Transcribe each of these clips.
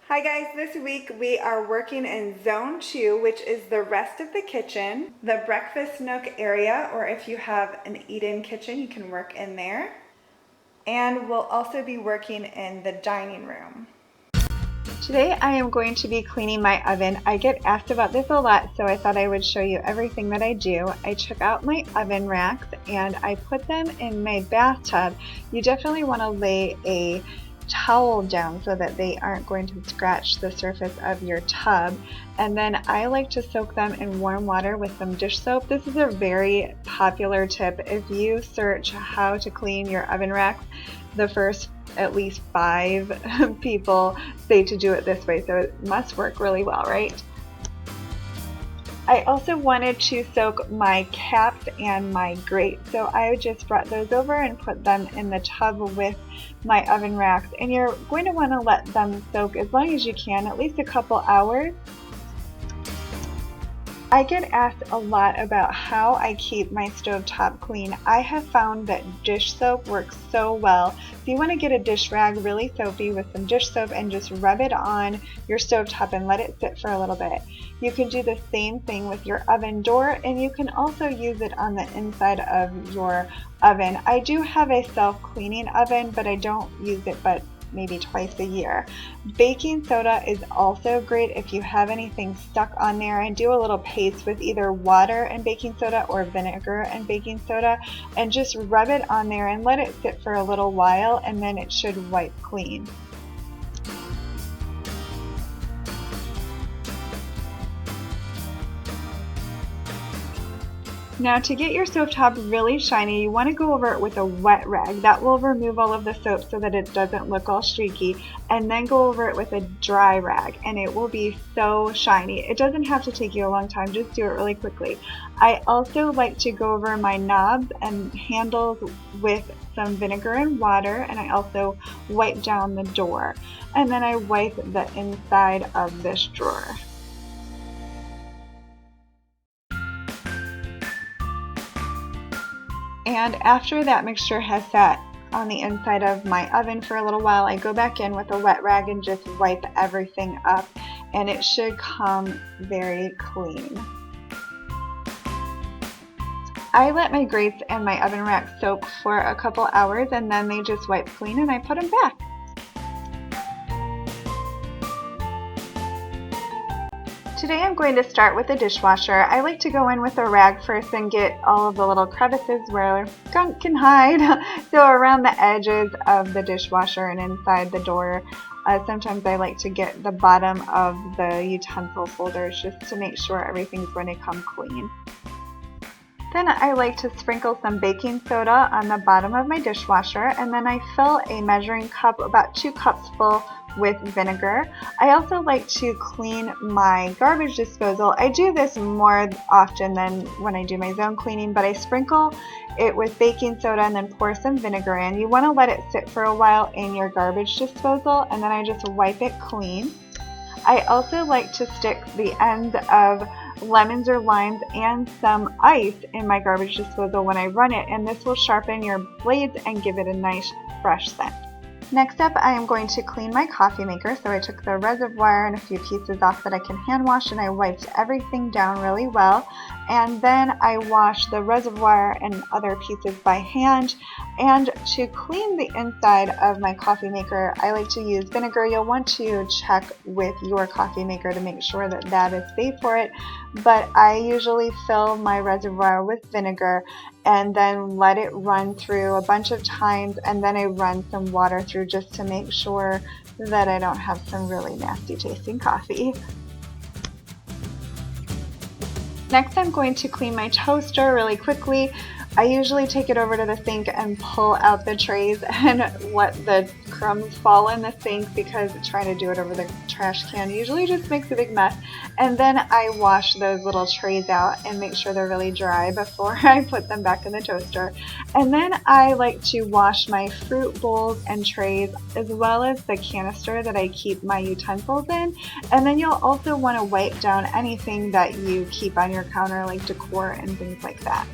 Hi guys, this week we are working in Zone 2, which is the rest of the kitchen, the breakfast nook area, or if you have an eat-in kitchen, you can work in there. And we'll also be working in the dining room. Today I am going to be cleaning my oven. I get asked about this a lot, so I thought I would show you everything that I do. I took out my oven racks and I put them in my bathtub. You definitely want to lay a towel down so that they aren't going to scratch the surface of your tub. And then I like to soak them in warm water with some dish soap. This is a very popular tip. If you search how to clean your oven racks, the first at least 5 people say to do it this way, so it must work really well, right? I also wanted to soak my caps and my grate, so I just brought those over and put them in the tub with my oven racks. And you're going to want to let them soak as long as you can, at least a couple hours. I get asked a lot about how I keep my stovetop clean. I have found that dish soap works so well. So you want to get a dish rag really soapy with some dish soap and just rub it on your stovetop and let it sit for a little bit. You can do the same thing with your oven door, and you can also use it on the inside of your oven. I do have a self-cleaning oven, but I don't use it but maybe twice a year. Baking soda is also great if you have anything stuck on there. I do a little paste with either water and baking soda or vinegar and baking soda, and just rub it on there and let it sit for a little while, and then it should wipe clean. Now, to get your stovetop really shiny, you want to go over it with a wet rag. That will remove all of the soap so that it doesn't look all streaky, and then go over it with a dry rag and it will be so shiny. It doesn't have to take you a long time, just do it really quickly. I also like to go over my knobs and handles with some vinegar and water, and I also wipe down the door, and then I wipe the inside of this drawer. And after that mixture has sat on the inside of my oven for a little while, I go back in with a wet rag and just wipe everything up, and it should come very clean. I let my grates and my oven rack soak for a couple hours, and then they just wipe clean and I put them back. Today I'm going to start with the dishwasher. I like to go in with a rag first and get all of the little crevices where gunk can hide. So around the edges of the dishwasher and inside the door. Sometimes I like to get the bottom of the utensil holders just to make sure everything's going to come clean. Then I like to sprinkle some baking soda on the bottom of my dishwasher, and then I fill a measuring cup, about 2 cups full, with vinegar. I also like to clean my garbage disposal. I do this more often than when I do my zone cleaning, but I sprinkle it with baking soda and then pour some vinegar in. You want to let it sit for a while in your garbage disposal, and then I just wipe it clean. I also like to stick the ends of lemons or limes and some ice in my garbage disposal when I run it, and this will sharpen your blades and give it a nice fresh scent. Next up, I am going to clean my coffee maker. So I took the reservoir and a few pieces off that I can hand wash, and I wiped everything down really well. And then I washed the reservoir and other pieces by hand. And to clean the inside of my coffee maker, I like to use vinegar. You'll want to check with your coffee maker to make sure that that is safe for it. But I usually fill my reservoir with vinegar and then let it run through a bunch of times, and then I run some water through just to make sure that I don't have some really nasty tasting coffee. Next, I'm going to clean my toaster really quickly. I usually take it over to the sink and pull out the trays and let the crumbs fall in the sink, because trying to do it over the trash can usually just makes a big mess. And then I wash those little trays out and make sure they're really dry before I put them back in the toaster. And then I like to wash my fruit bowls and trays, as well as the canister that I keep my utensils in. And then you'll also want to wipe down anything that you keep on your counter, like decor and things like that.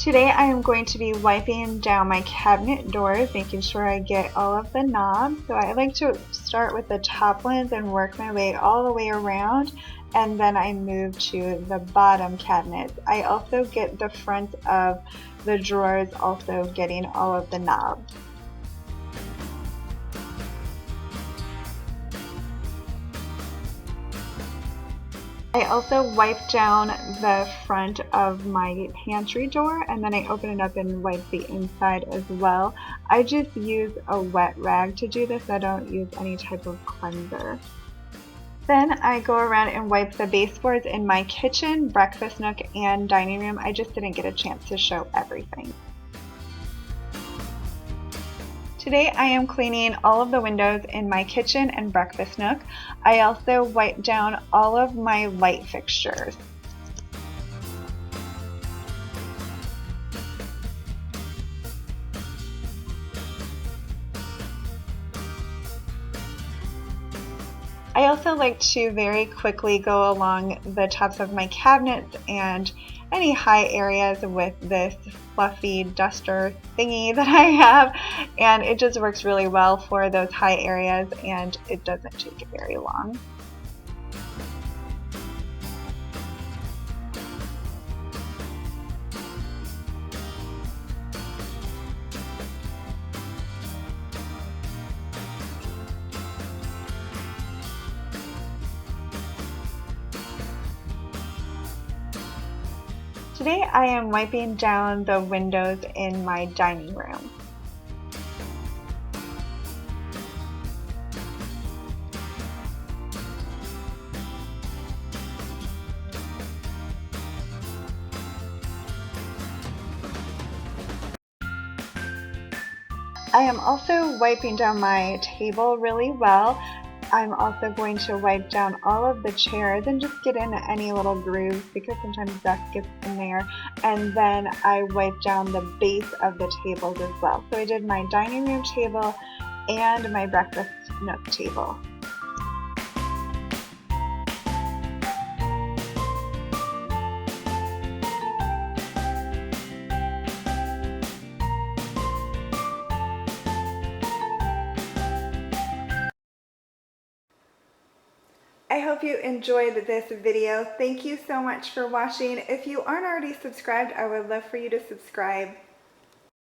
Today I am going to be wiping down my cabinet doors, making sure I get all of the knobs. So I like to start with the top ones and work my way all the way around, and then I move to the bottom cabinets. I also get the front of the drawers, also getting all of the knobs. I also wipe down the front of my pantry door, and then I open it up and wipe the inside as well. I just use a wet rag to do this. I don't use any type of cleanser. Then I go around and wipe the baseboards in my kitchen, breakfast nook, and dining room. I just didn't get a chance to show everything. Today I am cleaning all of the windows in my kitchen and breakfast nook. I also wipe down all of my light fixtures. I also like to very quickly go along the tops of my cabinets and any high areas with this fluffy duster thingy that I have, and it just works really well for those high areas and it doesn't take very long. Today I am wiping down the windows in my dining room. I am also wiping down my table really well. I'm also going to wipe down all of the chairs and just get in any little grooves because sometimes dust gets in there. And then I wipe down the base of the tables as well. So I did my dining room table and my breakfast nook table. I hope you enjoyed this video. Thank you so much for watching. If you aren't already subscribed, I would love for you to subscribe.